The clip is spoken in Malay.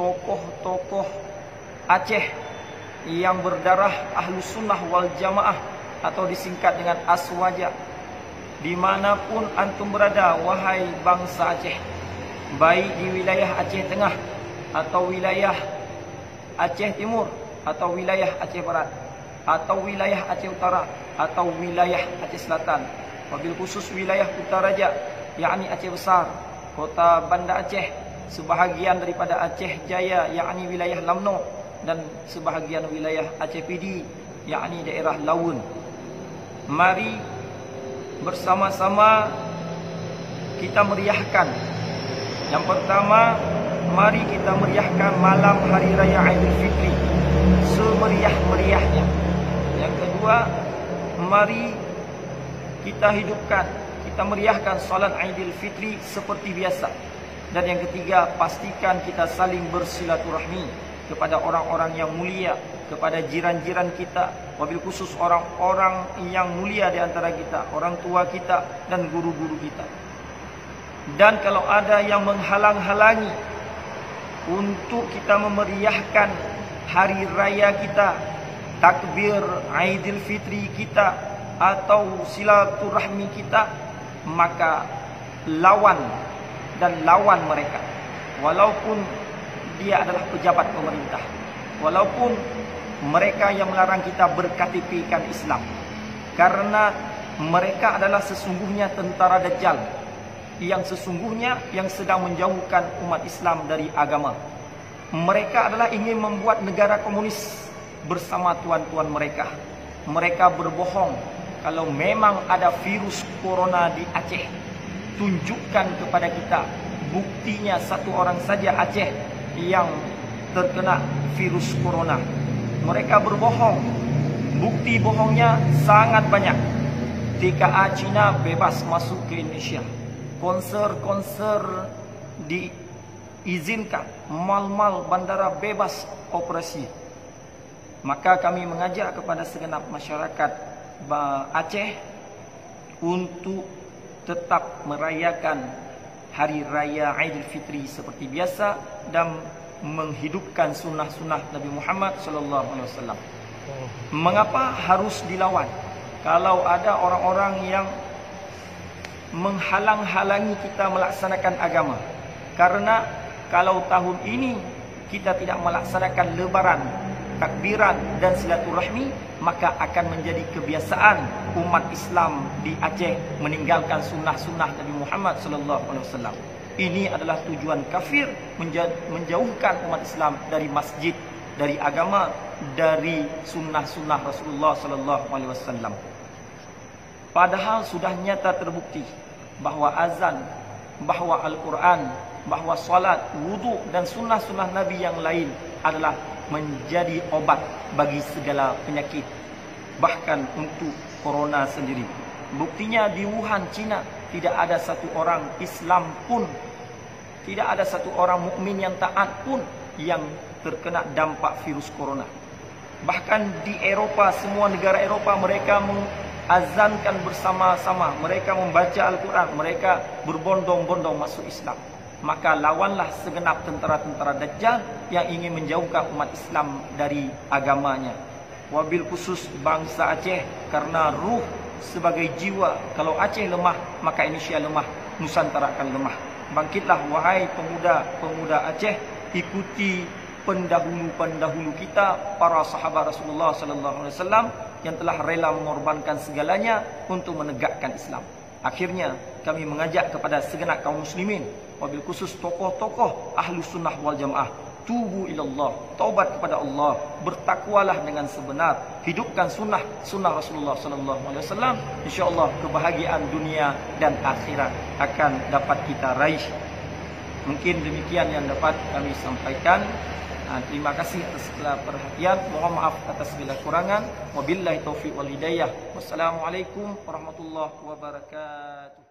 tokoh-tokoh Aceh yang berdarah Ahlus Sunnah wal Jamaah atau disingkat dengan Aswaja. Dimanapun antum berada, wahai bangsa Aceh, baik di wilayah Aceh Tengah atau wilayah Aceh Timur atau wilayah Aceh Barat atau wilayah Aceh Utara atau wilayah Aceh Selatan, wabil khusus wilayah Utaraja, yakni Aceh Besar, kota Banda Aceh, sebahagian daripada Aceh Jaya, yakni wilayah Lamno, dan sebahagian wilayah Aceh Pidi, yakni daerah Lawun. Mari bersama-sama kita meriahkan. Yang pertama, mari kita meriahkan malam Hari Raya Aidilfitri semeriah-meriahnya. Yang kedua, mari kita hidupkan, kita meriahkan salat Aidilfitri seperti biasa. Dan yang ketiga, pastikan kita saling bersilaturahmi kepada orang-orang yang mulia, kepada jiran-jiran kita, wabil khusus orang-orang yang mulia di antara kita, orang tua kita dan guru-guru kita. Dan kalau ada yang menghalang-halangi untuk kita memeriahkan hari raya kita, takbir Aidilfitri kita atau silaturahmi kita, maka lawan mereka. Walaupun dia adalah pejabat pemerintah, walaupun mereka yang melarang kita berKTP-kan Islam, karena mereka adalah sesungguhnya tentara Dajjal yang sesungguhnya yang sedang menjauhkan umat Islam dari agama. Mereka adalah ingin membuat negara komunis bersama tuan-tuan mereka. Mereka berbohong. Kalau memang ada virus corona di Aceh, tunjukkan kepada kita buktinya satu orang saja Aceh yang terkena virus corona. Mereka berbohong. Bukti bohongnya sangat banyak. TKA Cina bebas masuk ke Indonesia. Konser-konser diizinkan. Mal-mal bandara bebas operasi. Maka kami mengajak kepada segenap masyarakat Aceh untuk tetap merayakan Hari Raya Aidilfitri seperti biasa dan menghidupkan sunnah-sunnah Nabi Muhammad SAW. Mengapa harus dilawan? Kalau ada orang-orang yang menghalang-halangi kita melaksanakan agama. Karena kalau tahun ini kita tidak melaksanakan lebaran, takbiran dan silaturahmi, maka akan menjadi kebiasaan umat Islam di Aceh meninggalkan sunnah-sunnah Nabi Muhammad SAW. Ini adalah tujuan kafir, menjauhkan umat Islam dari masjid, dari agama, dari sunnah-sunnah Rasulullah SAW. Padahal sudah nyata terbukti bahawa azan, bahawa Al-Quran, bahawa salat, wudu dan sunnah-sunnah Nabi yang lain adalah menjadi obat bagi segala penyakit, bahkan untuk corona sendiri. Buktinya di Wuhan, China, tidak ada satu orang Islam pun, tidak ada satu orang mukmin yang taat pun yang terkena dampak virus corona. Bahkan di Eropah, semua negara Eropah, mereka mengazankan bersama-sama, mereka membaca Al-Quran, mereka berbondong-bondong masuk Islam. Maka lawanlah segenap tentara-tentara Dajjal yang ingin menjauhkan umat Islam dari agamanya. Wabil khusus bangsa Aceh, karena ruh sebagai jiwa, kalau Aceh lemah, maka Indonesia lemah, Nusantara akan lemah. Bangkitlah wahai pemuda-pemuda Aceh, ikuti pendahulu-pendahulu kita, para sahabat Rasulullah SAW yang telah rela mengorbankan segalanya untuk menegakkan Islam. Akhirnya kami mengajak kepada segenap kaum muslimin, wabil khusus tokoh-tokoh Ahlus Sunnah wal Jamaah, tubu ilallah, taubat kepada Allah, bertakwalah dengan sebenar, hidupkan sunnah Rasulullah SAW. InsyaAllah kebahagiaan dunia dan akhirat akan dapat kita raih. Mungkin demikian yang dapat kami sampaikan. Terima kasih atas segala perhatian. Mohon maaf atas segala kurangan. Wabillahi taufiq wal hidayah. Wassalamualaikum warahmatullahi wabarakatuh.